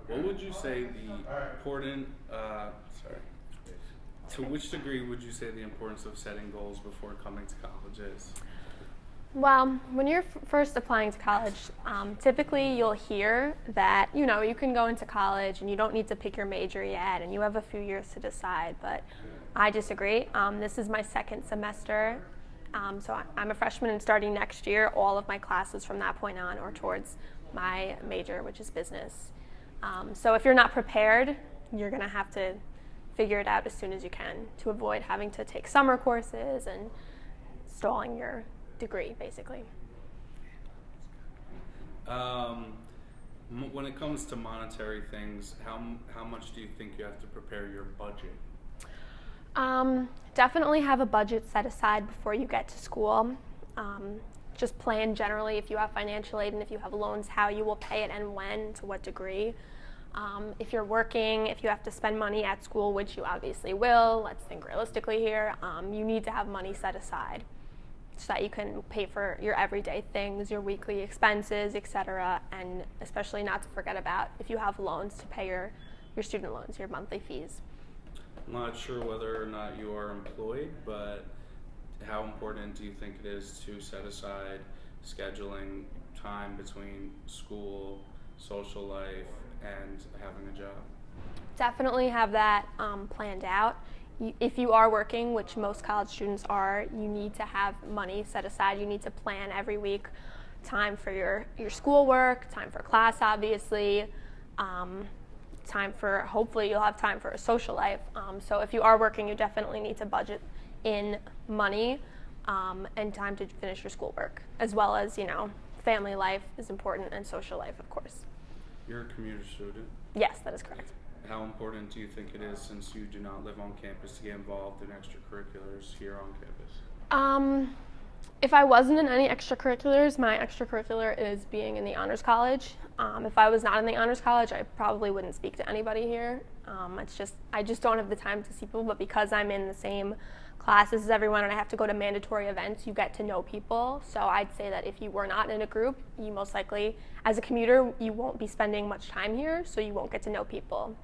What would you say the important, sorry, to which degree would you say the importance of setting goals before coming to college is? Well, when you're first applying to college, typically you'll hear that, you can go into college and you don't need to pick your major yet and you have a few years to decide, but I disagree. This is my second semester, so I'm a freshman and starting next year. All of my classes from that point on are towards my major, which is business. So if you're not prepared, you're going to have to figure it out as soon as you can to avoid having to take summer courses and stalling your degree, basically. When it comes to monetary things, how much do you think you have to prepare your budget? Definitely have a budget set aside before you get to school. Just plan generally if you have financial aid and if you have loans, how you will pay it and when, to what degree. If you're working, if you have to spend money at school, which you obviously will, let's think realistically here, you need to have money set aside so that you can pay for your everyday things, your weekly expenses, etc., and especially not to forget about if you have loans to pay your student loans, your monthly fees. I'm not sure whether or not you are employed, but how important do you think it is to set aside scheduling time between school, social life, and having a job? Definitely have that planned out. If you are working, which most college students are, you need to have money set aside. You need to plan every week time for your schoolwork, time for class, obviously, hopefully you'll have time for a social life. So if you are working, you definitely need to budget in money and time to finish your schoolwork, as well as, family life is important and social life, of course. You're a commuter student. Yes, that is correct. How important do you think it is, since you do not live on campus, to get involved in extracurriculars here on campus? If I wasn't in any extracurriculars, my extracurricular is being in the honors college. If I was not in the honors college, I probably wouldn't speak to anybody here. I just don't have the time to see people, but because I'm in the same classes as everyone and I have to go to mandatory events, you get to know people. So I'd say that if you were not in a group, you most likely, as a commuter, you won't be spending much time here, so you won't get to know people.